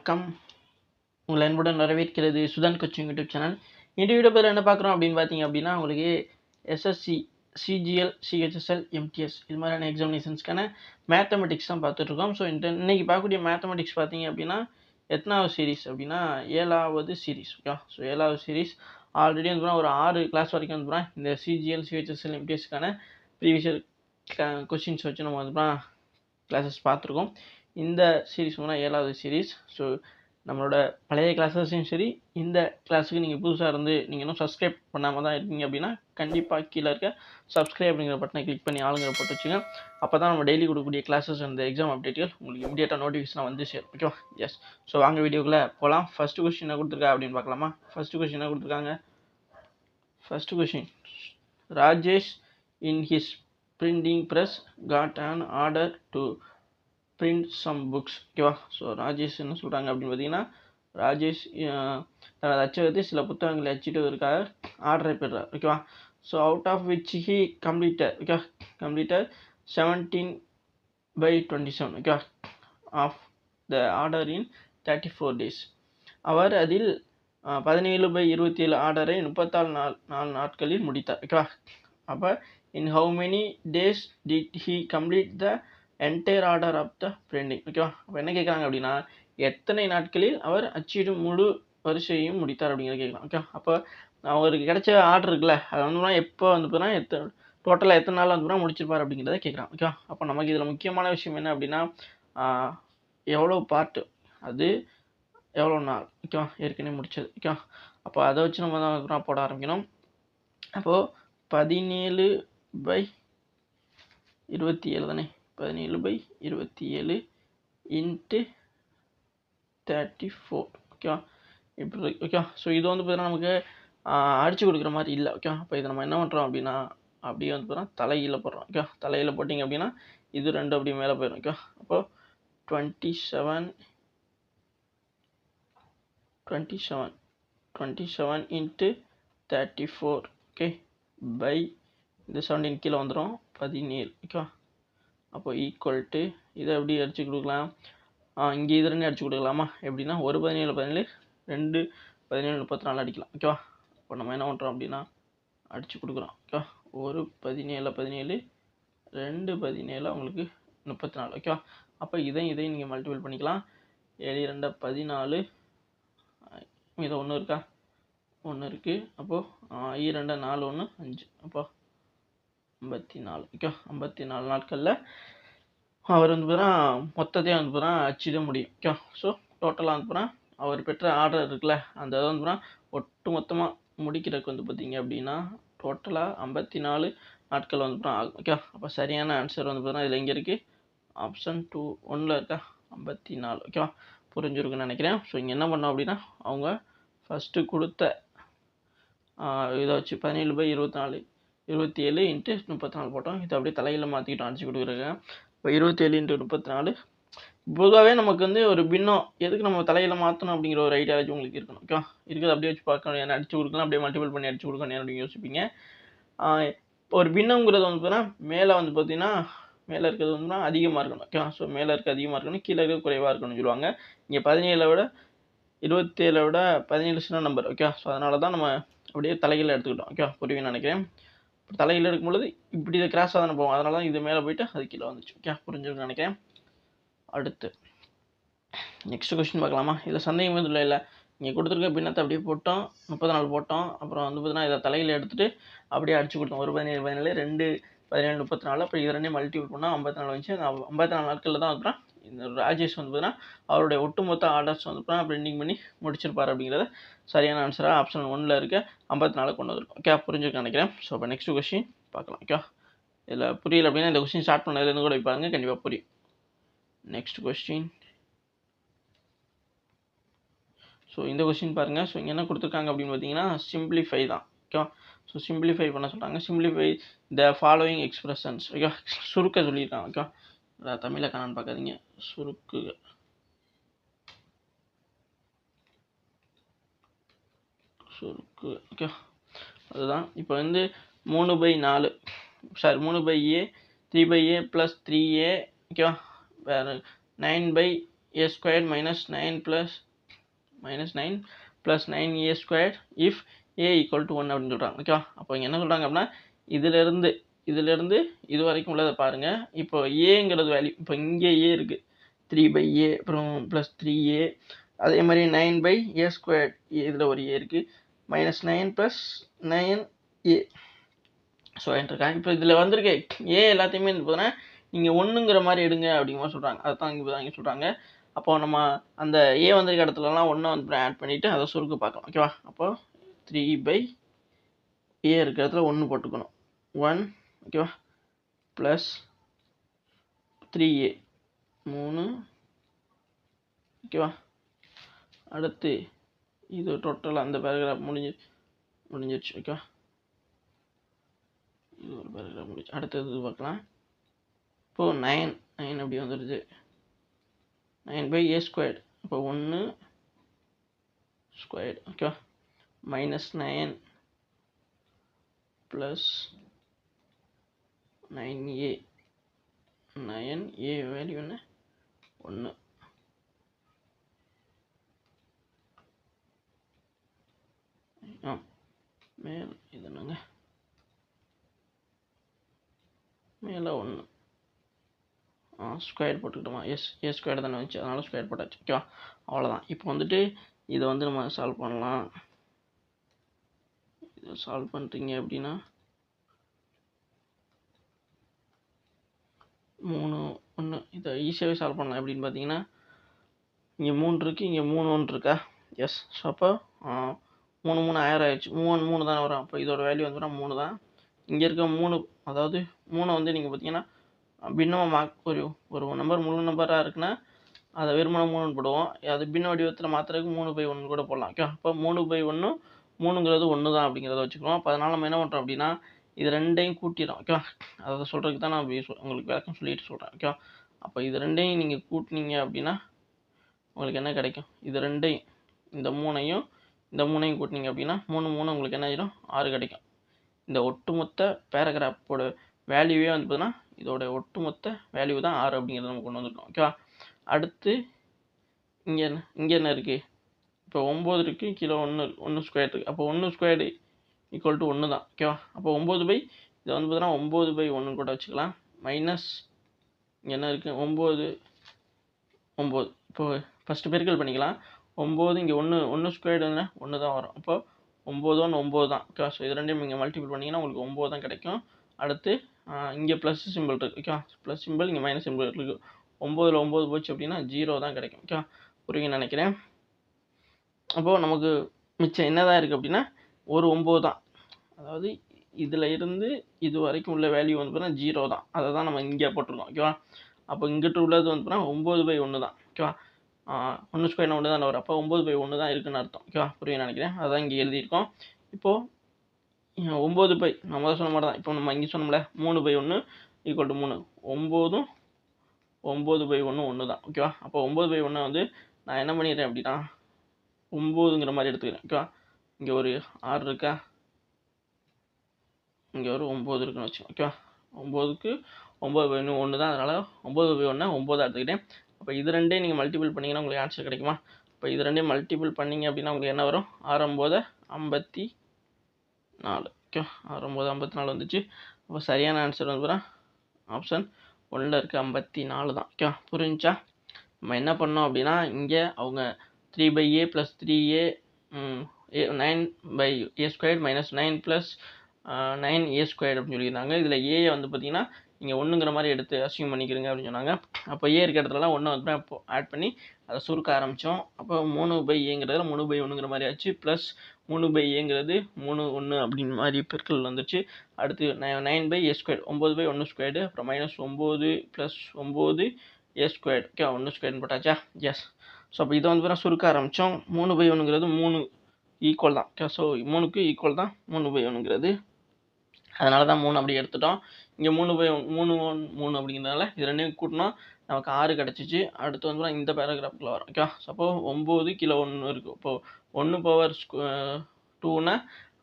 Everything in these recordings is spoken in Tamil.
வணக்கம். உங்களை அன்புடன் வரவேற்கிறது சுதான் கோச்சிங் யூடியூப் சேனல். இந்த வீடியோ பேர் என்ன பார்க்குறோம் அப்படின்னு பார்த்தீங்க அப்படின்னா, உங்களுக்கு எஸ்எஸ்சி, சிஜிஎல், சிஹெச்எஸ்எல், எம்டிஎஸ் இது மாதிரியான எக்ஸாமினேஷன்ஸ்க்கான மேத்தமெட்டிக்ஸ் தான் பார்த்துட்ருக்கோம். ஸோ இன்னைக்கு பார்க்கக்கூடிய மேத்தமெட்டிக்ஸ் பார்த்தீங்க அப்படின்னா எத்தனாவது சீரீஸ் அப்படின்னா 7வது சீரீஸ். ஓகே, ஸோ 7வது சீரீஸ் ஆல்ரெடி வந்து ஒரு 6 கிளாஸ் வரைக்கும் வந்து இந்த சிஜிஎல், சிஹெச்எஸ்எல், எம்டிஎஸ்க்கான ப்ரீவியஸ் கொஸ்டின்ஸ் வச்சு நம்ம வந்து கிளாஸஸ் பார்த்துருக்கோம். இந்த சீரீஸ் வந்து 7வது சீரீஸ். ஸோ நம்மளோட பழைய கிளாஸஸையும் சரி, இந்த கிளாஸுக்கு நீங்கள் புதுசாக இருந்து நீங்கள் இன்னும் சப்ஸ்கிரைப் பண்ணாமல் தான் இருக்கீங்க அப்படின்னா கண்டிப்பாக கீழே இருக்க சப்ஸ்கிரைப் அப்படிங்கிற பட்டனை கிளிக் பண்ணி ஆளுங்கிற போட்டு வச்சுங்க. அப்போ தான் நம்ம டெய்லி கொடுக்கக்கூடிய கிளாஸஸ் அந்த எக்ஸாம் அப்டேட்டுகள் உங்களுக்கு இமீடியட்டாக நோட்டிஃபிகேஷனாக வந்து சேரும். ஓகேவா? எஸ். ஸோ வாங்க வீடியோக்குள்ளே போகலாம். ஃபஸ்ட்டு கொஸ்டின் என்ன கொடுத்துருக்கா அப்படின்னு பார்க்கலாமா? ஃபஸ்ட்டு கொஸ்டின் என்ன கொடுத்துருக்காங்க? First question, Rajesh in his printing press got an order to print some books. ஓகேவா? ஸோ ராஜேஷ் என்ன சொல்கிறாங்க அப்படின்னு பார்த்தீங்கன்னா, ராஜேஷ் தனது அச்சகத்தில் சில புத்தகங்களை அச்சிடுவதற்காக ஆர்டரை பெறுறார். ஓகேவா? So out of which he completed 17/27. ஓகேவா? Of the order in 34 days. அவர் அதில் 17/27 ஆர்டரை 34 நாட்களில் முடித்தார். ஓகேவா? அப்போ in how many days did he complete the entire order of the printing? ஓகேவா? அப்போ என்ன கேட்குறாங்க அப்படின்னா, எத்தனை நாட்களில் அவர் அச்சிடும் முழு வரிசையையும் முடித்தார் அப்படிங்கிறத கேட்கலாம். ஓகே, அப்போ அவருக்கு கிடைச்ச ஆர்டர் இருக்குல்ல, அது வந்து எப்போ வந்து பார்த்தீங்கன்னா டோட்டலாக எத்தனை நாள் வந்து முடிச்சிருப்பார் அப்படிங்கிறத கேட்குறான். ஓகே, அப்போ நமக்கு இதில் முக்கியமான விஷயம் என்ன அப்படின்னா, எவ்வளோ பார்ட்டு, அது எவ்வளோ நாள். ஓகேவா? ஏற்கனவே முடிச்சது. ஓகேவா? அப்போ அதை வச்சு நம்ம தான் போட ஆரம்பிக்கணும். அப்போது 17/27 தானே, 17/27 இன்ட்டு 34. ஓகேவா? இப்படி இருக்கு. ஓகேவா? ஸோ இது வந்து பார்த்தீங்கன்னா நமக்கு அடிச்சு கொடுக்குற மாதிரி இல்லை. ஓகேவா? அப்போ இதை நம்ம என்ன பண்ணுறோம் அப்படின்னா, அப்படியே வந்து பார்த்தீங்கன்னா தலையில் போடுறோம். ஓகேவா? தலையில் போட்டிங்க அப்படின்னா இது ரெண்டு அப்படியே மேலே போயிடும். ஓகேவா? அப்போ 27 இன்ட்டு 34. ஓகே, பை இந்த 17 கீழே வந்துடும் 17. ஓகேவா? அப்போ ஈக்குவல் டு இதை எப்படி அடிச்சு கொடுக்கலாம், இங்கே இது ரெண்டு அடிச்சு கொடுக்கலாமா? எப்படின்னா ஒரு 17 2 17 34 அடிக்கலாம். ஓகேவா? இப்போ நம்ம என்ன பண்ணுறோம் அப்படின்னா அடிச்சு கொடுக்குறோம். ஓகேவா? ஒரு 17 2 17 உங்களுக்கு 34. ஓகேவா? அப்போ இதையும் நீங்கள் மல்டிபிள் பண்ணிக்கலாம். 7 2 14, இதை ஒன்று இருக்கா, ஒன்று இருக்குது. அப்போது 2 4 1 5. அப்போ 54. ஓகே, 54 நாட்களில் அவர் வந்து பார்த்தீங்கன்னா மொத்தத்தையும் வந்து பார்த்தீங்கன்னா அச்சிட முடியும். ஓகே, ஸோ டோட்டலாக வந்து பார்த்தீங்கன்னா அவர் பெற்ற ஆர்டர் இருக்குல்ல, அந்த இதை வந்து பார்த்தீங்கன்னா ஒட்டு மொத்தமாக முடிக்கிறதுக்கு வந்து பார்த்தீங்க அப்படின்னா டோட்டலாக 54 நாட்கள் வந்து பார்த்தீங்கன்னா ஆகும். ஓகே, அப்போ சரியான ஆன்சர் வந்து பார்த்தீங்கன்னா இதில் எங்கே இருக்குது, ஆப்ஷன் 2 1 இருக்கா, 54. ஓகேவா? புரிஞ்சிருக்குன்னு நினைக்கிறேன். ஸோ இங்கே என்ன பண்ணோம் அப்படின்னா, அவங்க ஃபஸ்ட்டு கொடுத்த இதை வச்சு 17/27 இன்ட்டு 34 போட்டோம். இதை அப்படியே தலையில் மாற்றிக்கிட்டோம் அடிச்சு கொடுக்குறதுங்க. இப்போ 27 இன்ட்டு 34 பொதுவாகவே நமக்கு வந்து ஒரு பின்னம் எதுக்கு நம்ம தலையில் மாற்றணும் அப்படிங்கிற ஒரு ஐடியாலஜி உங்களுக்கு இருக்கணும். ஓகே, இருக்குது அப்படியே வச்சு பார்க்கணும், என்ன அடிச்சு கொடுக்கலாம், அப்படியே மல்டிபிள் பண்ணி அடிச்சு கொடுக்கணும் அப்படின்னு யோசிப்பீங்க. இப்போ ஒரு பின்னங்கிறது வந்து பார்த்தீங்கன்னா மேலே வந்து பார்த்தீங்கன்னா மேலே இருக்கிறது வந்து அதிகமாக இருக்கணும். ஓகே, ஸோ மேலே இருக்க அதிகமாக இருக்கணும், கீழே இருக்க குறைவாக இருக்கணும்னு சொல்லுவாங்க. இங்கே 17 விட 27 17 சின்ன நம்பர். ஓகே, ஸோ அதனால தான் நம்ம அப்படியே தலையில் எடுத்துக்கிட்டோம். ஓகே, புரியுன்னு நினைக்கிறேன். தலையில் எடுக்கும்பொழுது இப்படி இதை கிராஸாக தானே போவோம், அதனால தான் இது மேலே போயிட்டு அது கீழே வந்துச்சு. ஓகே, புரிஞ்சுருக்குன்னு நினைக்கிறேன். அடுத்து நெக்ஸ்ட் கொஸ்டின் பார்க்கலாமா? இதில் சந்தேகம் எதுவும் இல்லை. இங்கே கொடுத்துருக்க பின்னத்தை அப்படியே போட்டோம், 34 போட்டோம். அப்புறம் வந்து பார்த்தீங்கன்னா இதை தலையில் எடுத்துகிட்டு அப்படியே அடிச்சு கொடுத்தோம். ஒரு 17 2 17 34. அப்புறம் இது ரெண்டையும் மல்டிபிள் பண்ணால் 54 வந்துச்சு. அந்த 54 நாட்களில் தான் வந்து இந்த ராஜேஷ் வந்து பார்த்தீங்கன்னா அவருடைய ஒட்டுமொத்த ஆர்டர்ஸ் வந்து பிரிண்டிங் பண்ணி முடிச்சிருப்பார் அப்படிங்கிறத சரியான ஆன்சராக ஆப்ஷன் 1 இருக்க 54 கொண்டு வந்துருக்கும். ஓகே, புரிஞ்சுக்க நினைக்கிறேன். ஸோ இப்போ நெக்ஸ்ட் கொஸ்டின் பார்க்கலாம். ஓகே, இதில் புரியல அப்படின்னா இந்த கொஸ்டின் ஸ்டார்ட் பண்ணதுலேருந்து கூட வைப்பாங்க, கண்டிப்பாக புரியும். Next question. ஸோ இந்த கொஸ்டின் பாருங்கள். ஸோ இங்கே என்ன கொடுத்துருக்காங்க அப்படின்னு பார்த்தீங்கன்னா சிம்பிளிஃபை தான். ஓகேவா? ஸோ சிம்பிளிஃபை பண்ண சொல்கிறாங்க. Simplify the following expressions. Okay, சுருக்க சொல்லியிருக்காங்க. ஓகே, தமிழை காணான்னு பார்க்காதீங்க, சுருக்கு. ஓகே, அதுதான். இப்போ வந்து 3/4 சாரி 3/a 3/a + 3a. ஓகேவா? வேறு 9/a a squared minus 9 plus 9a squared if a equal to 1 அப்படின்னு சொல்கிறாங்க. ஓகேவா? அப்போ இங்கே என்ன சொல்கிறாங்க அப்படின்னா இதிலிருந்து இது வரைக்கும் உள்ளதை பாருங்கள். இப்போ ஏங்கிறது வேல்யூ, இப்போ இங்கே ஏ இருக்குது 3/a, அப்புறம் ப்ளஸ் 3a, அதே மாதிரி 9/a squared, இதில் ஒரு ஏ இருக்குது, -9 + 9a. ஸோ என்ட்ருக்காங்க. இப்போ இதில் வந்திருக்க ஏ எல்லாத்தையுமே பார்த்தீங்கன்னா நீங்கள் ஒன்றுங்கிற மாதிரி எடுங்க அப்படிங்கிற சொல்கிறாங்க. அதை தான் இங்கே சொல்கிறாங்க. அப்போ நம்ம அந்த ஏ வந்திருக்க இடத்துலலாம் ஒன்றை வந்து ஆட் பண்ணிவிட்டு அதை சுருக்க பார்க்கலாம். ஓகேவா? அப்போ 3/a இருக்கிற இடத்துல 1 போட்டுக்கணும். 1, ஓகேவா, ப்ளஸ் 3a 3, ஓகேவா. அடுத்து இது டோட்டல் அந்த பேராகிராஃப் முடிஞ்சிருச்சு. ஓகேவா, இது ஒரு பேராகிராஃப் முடிச்சு. அடுத்தது பார்க்கலாம். இப்போது 9 அப்படி வந்துடுது. 9/a squared, இப்போ 1 ஸ்கொயர்டு. ஓகேவா, -9 ப்ளஸ் 9a. 9a வேல்யூ என்ன? 1. மேல் இது என்னங்க, மேலே 1 ஸ்கொயர் போட்டுக்கிட்டோமா? ஏ ஸ்கொயர் தானே வந்துச்சு, அதனால ஸ்கொயர் போட்டாச்சு. ஓகேவா, அவ்வளோதான். இப்போ வந்துட்டு இதை வந்து நம்ம சால்வ் பண்ணலாம். இதை சால்வ் பண்ணுறீங்க அப்படின்னா 3, 1 இதை ஈஸியாகவே சால்வ் பண்ணலாம். எப்படின்னு பார்த்தீங்கன்னா இங்கே 3 இருக்குது, இங்கே 3 1 இருக்கா? எஸ். ஸோ அப்போ 3 3 1000 ஆயிடுச்சு. 3 3 தானே வரும். அப்போ இதோட வேல்யூ வந்துன்னா 3 தான். இங்கே இருக்க 3, அதாவது 3 வந்து நீங்கள் பார்த்தீங்கன்னா பின்னமாக மார்க் ஒரு நம்பர் முழு நம்பராக இருக்குன்னா அதை வெறுமனை 3 போடுவோம். அது பின்ன வடிவத்தில் மாற்றுறதுக்கு 3/1 கூட போடலாம். ஓகே, அப்போ 3/1, 3ங்கிறது 1 தான் அப்படிங்கிறத வச்சுக்கிறோம். அப்போ அதனால் நம்ம என்ன பண்ணுறோம் அப்படின்னா இது ரெண்டையும் கூட்டிடும். ஓகேவா, அதை சொல்கிறதுக்கு தான் நான் உங்களுக்கு விளக்கம் சொல்லிட்டு சொல்கிறேன். ஓகேவா, அப்போ இது ரெண்டையும் நீங்கள் கூட்டினீங்க அப்படின்னா உங்களுக்கு என்ன கிடைக்கும்? இது ரெண்டையும், இந்த 3ஐயும் கூட்டினீங்க அப்படின்னா 3 3 உங்களுக்கு என்ன ஆகிடும்? 6 கிடைக்கும். இந்த ஒட்டுமொத்த பேராகிராஃபோட வேல்யூவே வந்து பார்த்தீங்கன்னா இதோட ஒட்டுமொத்த வேல்யூ தான் 6 அப்படிங்கிறத நம்ம கொண்டு வந்திருக்கோம். ஓகேவா, அடுத்து இங்கே என்ன இருக்குது? இப்போ 9 இருக்குது, கீழே 1 ஸ்கொயர் இருக்குது. அப்போ 1 ஸ்கொயர்டு ஈக்குவல் டு 1 தான். ஓகேவா, அப்போ 9 இதை வந்து பார்த்தீங்கன்னா 9/1 கூட வச்சுக்கலாம். மைனஸ் இங்கே என்ன இருக்குது? 9. இப்போ ஃபஸ்ட்டு பெருக்கல் பண்ணிக்கலாம். 9 இங்கே 1 ஸ்கொயர்டு 1 தான் வரும். அப்போ 9 1 9 தான். ஓகேவா, ஸோ இது ரெண்டையும் நீங்கள் மல்டிபிள் பண்ணிங்கன்னா உங்களுக்கு 9 தான் கிடைக்கும். அடுத்து இங்கே ப்ளஸ் சிம்பிள் இருக்குது. ஓகேவா, ப்ளஸ் சிம்பிள், இங்கே மைனஸ் சிம்பிள் இருக்குது. 9ல் 9 போச்சு அப்படின்னா 0 தான் கிடைக்கும். ஓகேவா, புரியுங்கன்னு நினைக்கிறேன். அப்போது நமக்கு மிச்சம் என்ன தான் இருக்குது அப்படின்னா ஒரு 9 தான். அதாவது இதில் இருந்து இது வரைக்கும் உள்ள வேல்யூ வந்து பார்த்தீங்கன்னா 0 தான். அதை தான் நம்ம இங்கே போட்டிருக்கோம். ஓகேவா, அப்போ இங்கிட்ட உள்ளது வந்து பார்த்தீங்கன்னா 9/1 தான். ஓகேவா, 1 ஸ்கொயர் 1 தான் வரும். அப்போ 9/1 தான் இருக்குன்னு அர்த்தம். ஓகேவா, புரியுன்னு நினைக்கிறேன். அதான் இங்கே எழுதியிருக்கோம். இப்போது 9 நம்ம தான் சொன்ன மாதிரி தான். இப்போ நம்ம இங்கே சொன்னோம்ல 3/1 ஈக்குவல் டு 3. 9ம் 9/1 1 தான். ஓகேவா, அப்போ 9/1 வந்து நான் என்ன பண்ணிடுறேன் அப்படின்னா 9ங்கிற மாதிரி எடுத்துக்கிறேன். ஓகேவா, இங்கே ஒரு 6 இருக்கா, இங்கே ஒரு 9 இருக்குன்னு வச்சு. ஓகேவா, 9க்கு 9/1 1 தான். அதனால் 9/1 9 எடுத்துக்கிட்டேன். அப்போ இது ரெண்டையும் நீங்கள் மல்டிபிள் பண்ணிங்கன்னா உங்களுக்கு ஆன்சர் கிடைக்குமா? இப்போ இது ரெண்டையும் மல்டிபிள் பண்ணிங்க அப்படின்னா உங்களுக்கு என்ன வரும்? 6 9 54. ஓகே, 6 9 54 வந்துச்சு. அப்போ சரியான ஆன்சர் வந்து ஆப்ஷன் 1ல் இருக்குது 54 தான். ஓகே, புரிஞ்சா? நம்ம என்ன பண்ணோம் அப்படின்னா இங்கே அவங்க 3/a + 3a 9/a squared minus 9 + 9a squared அப்படின்னு சொல்லியிருந்தாங்க. இதில் ஏ வந்து பார்த்தீங்கன்னா நீங்கள் 1ங்கிற மாதிரி எடுத்து அசியூம் பண்ணிக்கிறீங்க அப்படின்னு சொன்னாங்க. அப்போ ஏ இருக்க இடத்துலலாம் 1 வந்து ஆட் பண்ணி அதை சுருக்க ஆரம்பித்தோம். அப்போ 3/aங்கிறதுல 3/1ங்கிற மாதிரி ஆச்சு. ப்ளஸ் 3/aங்கிறது 3 1 அப்படின்னு மாதிரி பெருக்கல் வந்துச்சு. அடுத்து 9/a squared 9/1 ஸ்கொயர்டு, அப்புறம் -9 + 9a squared. ஓகே, 1 ஸ்கொயர்னு போட்டாச்சா? எஸ். ஸோ அப்போ இதை வந்து சுருக்க ஆரம்பித்தோம். 3/1ங்கிறது 3 ஈக்குவல் தான். ஓகே, ஸோ 3க்கு ஈக்குவல் தான் 3/1ங்கிறது. அதனால தான் 3 அப்படி எடுத்துட்டோம். இங்கே 3/3 அப்படிங்கிறதுனால இது ரெண்டையும் கூட்டினா நமக்கு 6 கிடச்சிச்சு. அடுத்து வந்து இந்த பேராகிராஃபில் வரும். ஓகே, அப்போ 9 கீழே 1 இருக்குது. இப்போது 1/2னா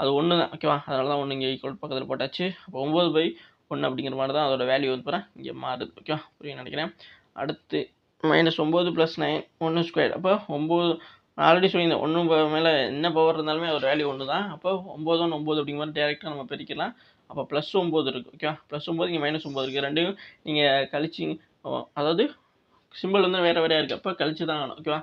அது 1 தான். ஓகேவா, அதனால தான் 1 இங்கே ஈக்குவல் பக்கத்தில் போட்டாச்சு. அப்போ 9/1 அப்படிங்கிற மாதிரி தான் அதோட வேல்யூ வந்து இங்கே மாறுது. ஓகே, புரியும் நினைக்கிறேன். அடுத்து -9 + 9 1 ஸ்கொயர். அப்போ 9 ஆல்ரெடி சொல்லியிருந்தேன் 1 மேலே என்ன பவர் இருந்தாலுமே ஒரு வேல்யூ ஒன்று தான். அப்போ 9 1 9 அப்படிங்கிற மாதிரி டேரெக்டாக நம்ம பிரிக்கலாம். அப்போ +9 இருக்குது. ஓகேவா, +9 இங்கே -9 இருக்குது. ரெண்டையும் நீங்கள் கழிச்சு, அதாவது சிம்பிள் வந்து வேறு வேறையாக இருக்குது. அப்போ கழிச்சு தான் ஆகணும். ஓகேவா,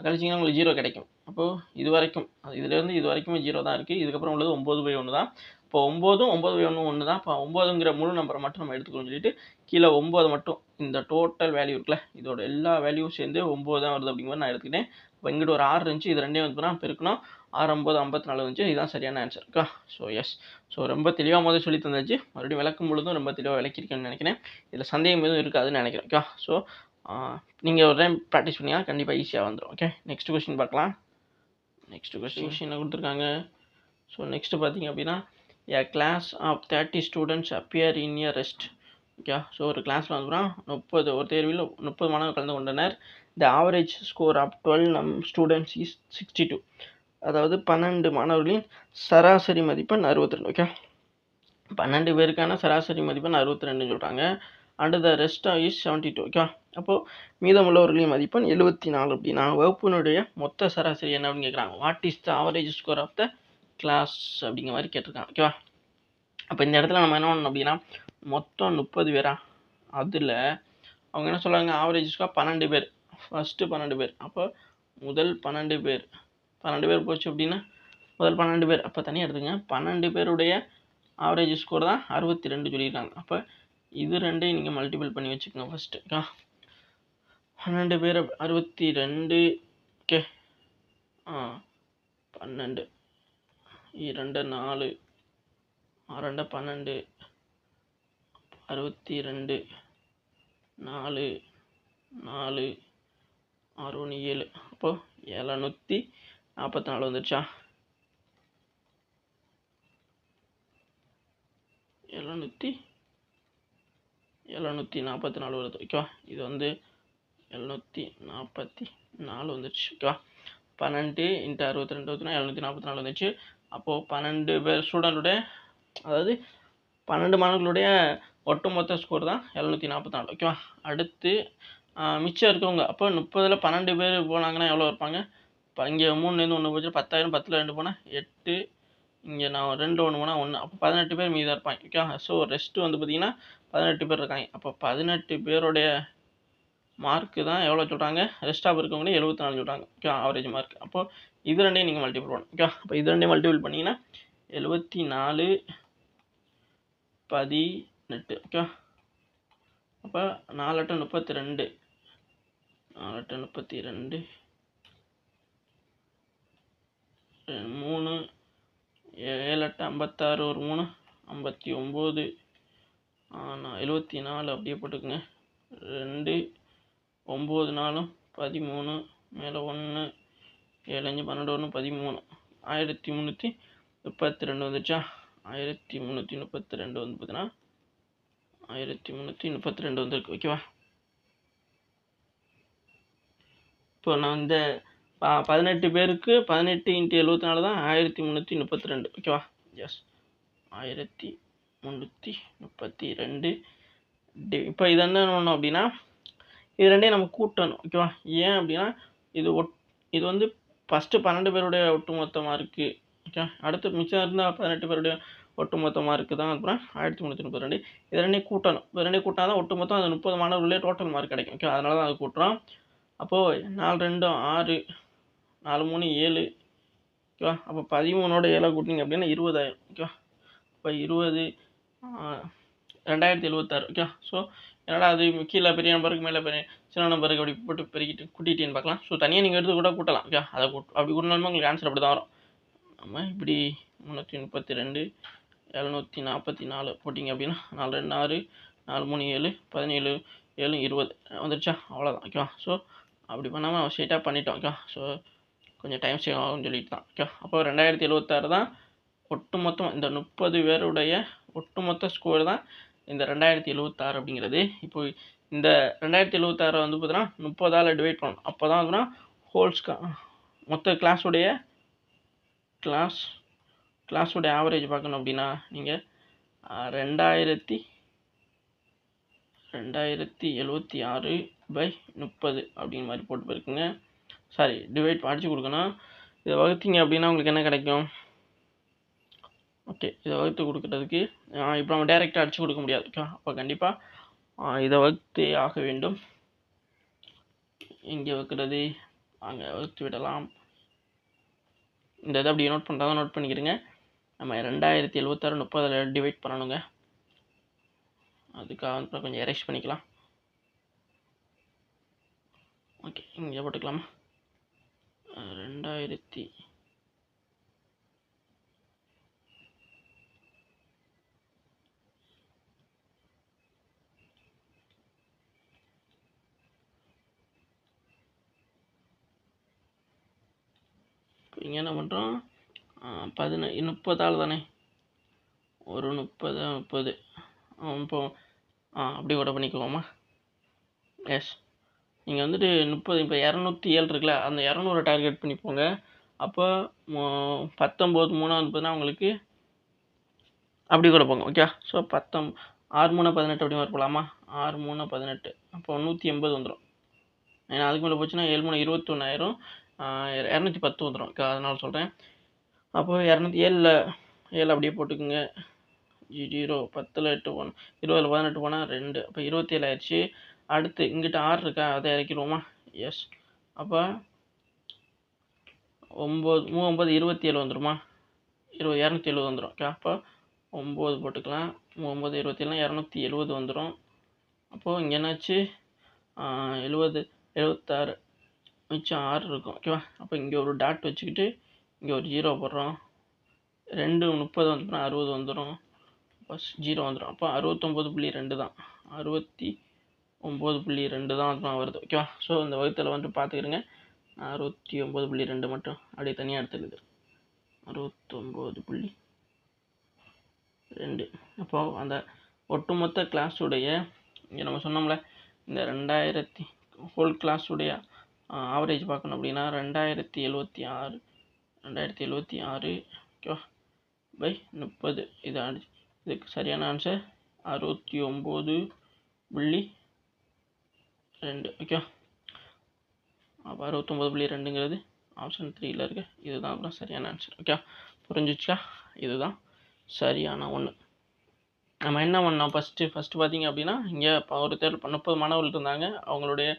கழிச்சிங்கன்னா உங்களுக்கு 0 கிடைக்கும். அப்போது இது வரைக்கும் இதுலேருந்து இது வரைக்குமே 0 தான் இருக்குது. இதுக்கப்புறம் உள்ளது 9/1 தான். இப்போ 9ம் 9/1 ஒன்று தான். இப்போ 9ங்கிற முழு நம்பரை மட்டும் நம்ம எடுத்துக்கணும்னு சொல்லிட்டு கீழே 9 மட்டும் இந்த டோட்டல் வேல்யூ இருக்குல்ல, இதோட எல்லா வேல்யூவும் சேர்ந்து 9 தான் வருது அப்படிங்கிற மாதிரி நான் எடுத்துக்கிட்டேன். இப்போ இங்கிட்ட ஒரு 6 இருந்துச்சு, இது ரெண்டையும் வந்து பெருக்கணும். 6 9 54 இருந்துச்சு. இதுதான் சரியான answer. Okay, so yes. So ரொம்ப தெளிவாக முதல் சொல்லி தந்தாச்சு. மறுபடியும் விளக்கும் பொழுதும் ரொம்ப தெளிவாக விளக்கியிருக்கேன்னு நினைக்கிறேன். இதில் சந்தேகம் எதுவும் இருக்காதுன்னு நினைக்கிறேன். ஓகே, ஸோ நீங்கள் ஒரு டைம் ப்ராக்டிஸ் பண்ணிங்கன்னா கண்டிப்பாக ஈஸியாக வந்துடும். ஓகே, நெக்ஸ்ட் கொஸ்டின் பார்க்கலாம். நெக்ஸ்ட் கொஸ்டின் கொடுத்துருக்காங்க. ஸோ நெக்ஸ்ட்டு பார்த்தீங்க அப்படின்னா, a class of 30 students appear in a rest. Okay, so ஒரு கிளாஸில் வந்து 30 ஒரு தேர்வில் 30 மாணவர்கள் கலந்து கொண்டனர். The average score of 12 students is 62. அதாவது 12 மாணவர்களின் சராசரி மதிப்பெண் 62. ஓகே, 12 பேருக்கான சராசரி மதிப்பெண் 62 சொல்கிறாங்க. And the rest is 72. Okay, அப்போது மீதமுள்ளவர்களின் மதிப்பெண் 74 அப்படின்னா வகுப்பினுடைய மொத்த சராசரி என்ன அப்படின்னு கேட்குறாங்க. What is the average score of the class அப்படிங்கிற மாதிரி கேட்டிருக்காங்க. ஓகேவா, அப்போ இந்த இடத்துல நம்ம என்ன பண்ணணும் அப்படின்னா, மொத்தம் 30 பேரா, அதில் அவங்க என்ன சொல்கிறாங்க, ஆவரேஜ் ஸ்கோர் 12 பேர். ஃபஸ்ட்டு 12 பேர். அப்போ முதல் 12 பேர் போச்சு அப்படின்னா முதல் 12 பேர் அப்போ தனியாக எடுத்துங்க. 12 பேருடைய ஆவரேஜ் ஸ்கோர் தான் 62 சொல்லியிருக்காங்க. அப்போ இது ரெண்டையும் நீங்கள் மல்டிபிள் பண்ணி வச்சுக்கோங்க ஃபஸ்ட்டு. ஓகே, 12 பேர் 62. ஓகே, 12 2 4 2 12 62 4 4 6 7. அப்போது 744 வந்துருச்சா? 744 வருது. ஓகேவா, இது வந்து 744 வந்துருச்சு. ஓகேவா, 12 × 62 744 வந்துச்சு. அப்போது 12 பேர் ஸ்டூடெண்ட்டுடைய, அதாவது 12 மாணவர்களுடைய ஒட்டுமொத்த ஸ்கோர் தான் 744. ஓகேவா, அடுத்து மிச்சம் இருக்கவங்க, அப்போ 30ல் 12 பேர் போனாங்கன்னா எவ்வளோ இருப்பாங்க? இப்போ இங்கே 3லேருந்து 1 போச்சு 10,000, 10ல் 2 போனால் 8, இங்கே நான் 2 1 போனால் 1, அப்போ 18 பேர் மீதாக இருப்பாங்க. ஓகே, ஸோ ரெஸ்ட்டு வந்து பார்த்திங்கன்னா 18 பேர் இருக்காங்க. அப்போ 18 பேருடைய மார்க்கு தான் எவ்வளோ சொல்கிறாங்க, ரெஸ்ட்டாக இருக்கவங்களே 74 சொல்கிறாங்க. Okay, average mark. அப்போது இது ரெண்டையும் நீங்கள் மல்டிபிள் பண்ணணும். ஓகே, அப்போ இது ரெண்டையும் மல்டிபிள் பண்ணிங்கன்னா 74 18. ஓகே, அப்போ 4 8 32 4 8 32 3 7 8 56 ஒரு 3 59 74 அப்படியே போட்டுக்குங்க. 2 9 4 13 மேலே 1 7 5 12 1 13 1332 வந்துச்சா? 1332 வந்து பார்த்தீங்கன்னா 1332 வந்துருக்கு. ஓகேவா, இப்போ நான் இந்த 18 பேருக்கு 18 × 74 தான் 1332. ஓகேவா, எஸ் 1332. இப்போ இது என்ன பண்ணணும் அப்படின்னா, இது ரெண்டையும் நம்ம கூட்டணும். ஓகேவா, ஏன் அப்படின்னா இது வந்து ஃபஸ்ட்டு 12 பேருடைய ஒட்டுமொத்த மார்க்கு. ஓகே, அடுத்து மிச்சம் இருந்தால் 18 பேருடைய ஒட்டுமொத்த மார்க்கு தான் அப்புறம் 1332. இது ரெண்டையும் கூட்டணும். இது ரெண்டையும் கூட்டினா தான் ஒட்டுமொத்தம் அந்த 30 மாணவர்களே டோட்டல் மார்க் கிடைக்கும். ஓகே, அதனால தான் அது கூட்டுறோம். அப்போது 4 2 6 4 3 7. ஓகேவா, அப்போ 13ஓட 7 கூட்டிங்க அப்படின்னா 20,000. ஓகேவா, இப்போ 20 2076. ஓகே, ஸோ என்னடா அது கீழே பெரிய நம்பருக்கு மேலே பெரிய சின்ன நம்பருக்கு அப்படி போட்டு பெருக்கிட்டு கூட்டிகிட்டேன்னு பார்க்கலாம். ஸோ தனியாக நீங்கள் எடுத்து கூட கூட்டலாம். ஓகே, அதை அப்படி கூட்டினாலுமே உங்களுக்கு ஆன்சர் அப்படி தான் வரும். நம்ம இப்படி 332 744 போட்டிங்க அப்படின்னா 4 2 6 4 3 7 17 7 20 வந்துருச்சா? அவ்வளோதான். ஓகேவா, ஸோ அப்படி பண்ணாமல் ஸ்ட்ரெயிட்டாக பண்ணிட்டோம். ஓகே, ஸோ கொஞ்சம் டைம் சேவ் ஆகும்னு சொல்லிட்டு தான். ஓகே, அப்போ 2076 தான் ஒட்டுமொத்தம் இந்த 30 பேருடைய ஒட்டுமொத்த ஸ்கோர் தான் இந்த 2076 அப்படிங்கிறது. இப்போ இந்த 2076 வந்து பார்த்தீங்கன்னா 30ஆல் டிவைட் பண்ணணும். அப்போ தான் வந்துன்னா மொத்த கிளாஸோடைய ஆவரேஜ் பார்க்கணும் அப்படின்னா நீங்கள் 2000 2076/30 அப்படிங்கிற மாதிரி போட்டு போயிருக்குங்க. சாரி, டிவைட் அடிச்சு கொடுக்கணும். இதை வகுத்தீங்க அப்படின்னா உங்களுக்கு என்ன கிடைக்கும்? ஓகே, இதை வகுத்து கொடுக்குறதுக்கு இப்போ நம்ம டைரெக்டாக அடிச்சு கொடுக்க முடியாது. ஓகே, அப்போ கண்டிப்பாக இதை வகுத்தே ஆக வேண்டும். இங்கே வைக்கிறது அங்கே வகுத்து விடலாம். இந்த இதை அப்படி நோட் பண்ணுறதா நோட் பண்ணிக்கிறேங்க. நம்ம 2076 30 டிவைட் பண்ணணுங்க. அதுக்காக வந்து கொஞ்சம் எரேஸ் பண்ணிக்கலாம். ஓகே, இங்கே போட்டுக்கலாமா? 2000 இங்கே என்ன பண்ணுறோம்? 30 தானே, ஒரு 30 இப்போ அப்படி கூட பண்ணிக்குவோமா? எஸ், நீங்கள் வந்துட்டு 30 இப்போ 207 இருக்குல்ல, அந்த 200 டார்கெட் பண்ணி போங்க. அப்போ 19 3 வந்துன்னா உங்களுக்கு அப்படி கூட போங்க. ஓகே, ஸோ 6 3 18 அப்படி மாதிரி போகலாமா? 6 3 18 அப்போ 180 வந்துடும். ஏன்னா அதுக்கு மேலே போச்சுன்னா 7 3 21 ஆயிரும். 210 வந்துடும். ஓகே, அதனால சொல்கிறேன். அப்போ 207 அப்படியே போட்டுக்குங்க. 0 10 8 1 20 18 போனால் 2, அப்போ 27 ஆயிடுச்சு. அடுத்து இங்கிட்ட 6 இருக்கா, அதை இறக்கிடுவோமா? எஸ், அப்போ 9 27 வந்துடுமா? 270 வந்துடும். ஓகே, அப்போ 9 போட்டுக்கலாம். 9 27 270 வந்துடும். அப்போது இங்கே என்னாச்சு? 70 76 மிச்சம் 6 இருக்கும். ஓகேவா? அப்போ இங்கே ஒரு டாட் வச்சுக்கிட்டு இங்கே ஒரு 0 போடுறோம். 2 30 வந்துடும், 60 வந்துடும். அப்போ 0 வந்துடும். அப்போ 69.2 தான், 69.2 தான் வருது. ஓகேவா? ஸோ இந்த வகுத்தில் வந்து பார்த்துக்கிறேங்க. 69.2 மட்டும் அப்படியே தனியாக எடுத்துக்குது. 69.2. அப்போது அந்த ஒட்டுமொத்த கிளாஸுடைய இங்கே நம்ம சொன்னோம்ல, இந்த 2000 ஹோல் கிளாஸுடைய ஆவரேஜ் பார்க்கணும் அப்படின்னா 2076 ஓகேவா பை 30. இதுக்கு சரியான ஆன்சர் 69.2. ஓகே, அப்போ 69.2ங்கிறது ஆப்ஷன் 3ல் இருக்கு. இதுதான் அப்புறம் சரியான ஆன்சர். ஓகே, புரிஞ்சிச்சா? இதுதான் சரியான ஒன்று. நம்ம என்ன பண்ணோம்? ஃபஸ்ட்டு பார்த்தீங்க அப்படின்னா, இங்கே ஒரு தேர்வு 30 மாணவர்கள் இருந்தாங்க. அவங்களுடைய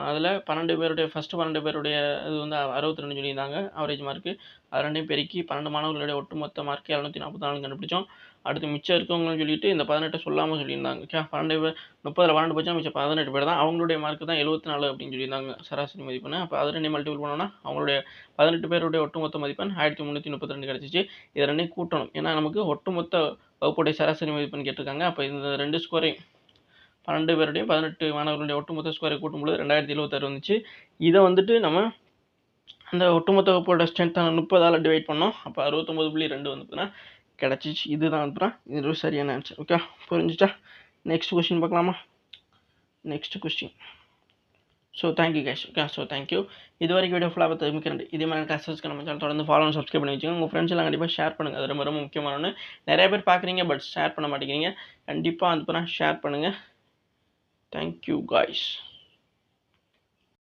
அதில் 12 பேருடைய ஃபஸ்ட்டு 12 பேருடைய இது வந்து 62 சொல்லியிருந்தாங்க ஆவரேஜ் மார்க்கு. அது ரெண்டையும் பெருக்கி 12 மாணவர்களுடைய ஒட்டுமொத்த மார்க்கு 244 கண்டுபிடிச்சோம். அடுத்து மிச்சம் இருக்கவங்கன்னு சொல்லிட்டு இந்த 18 சொல்லாமல் சொல்லியிருந்தாங்க. ஓகே, 12 பேர் 30 12 போச்சா, மிச்சம் 18 பேர் தான். அவங்களுடைய மார்க்கு தான் 74 அப்படின்னு சொல்லியிருந்தாங்க சராசரி மதிப்பெண். அப்போ அது ரெண்டையும் மல்டிபிள் பண்ணோன்னா அவங்களுடைய 18 பேருடைய ஒட்டுமொத்த மதிப்பெண் 1332 கிடச்சிச்சு. இதை ரெண்டையும் கூட்டணும். ஏன்னா நமக்கு ஒட்டுமொத்த வகுப்புடைய சராசரி மதிப்பெண் கேட்டிருக்காங்க. அப்போ இந்த 2 ஸ்கோரையும் 12 பேருடையும் 18 மாணவர்களுடைய ஒட்டுமொத்த ஸ்கோரை கூட்டும்பொழுது 2076 வந்துச்சு. இதை வந்துட்டு நம்ம அந்த ஒட்டுமொத்த வகுப்போட ஸ்ட்ரென்த்தான 30ஆல் டிவைட் பண்ணோம். அப்போ 69.2 வந்துச்சுன்னா கிடச்சிச்சு. இதுதான் வந்துடும் இது சரியான ஆன்சர். ஓகே, புரிஞ்சிச்சா? நெக்ஸ்ட் கொஸ்டின் பார்க்கலாமா? Next question. So thank you guys. Okay, so thank you. இது வரைக்கும் வீடியோ ஃபுல்லாக பார்த்து மிக்க நன்றி. இதே மாதிரி கிளாஸஸ்க்கு நம்ம சேனல் தொடர்ந்து ஃபாலோ சப்ஸ்கிரைப் பண்ணி வச்சுக்கோங்க. உங்கள் ஃப்ரெண்ட்ஸ் எல்லாம் கண்டிப்பாக ஷேர் பண்ணுங்கள். அது ரொம்ப ரொம்ப முக்கியமான ஒன்று. நிறைய பேர் பார்க்குறீங்க, பட் ஷேர் பண்ண மாட்டேங்கிறீங்க. கண்டிப்பாக அனுப்புகிறேன், ஷேர் பண்ணுங்கள். Thank you guys.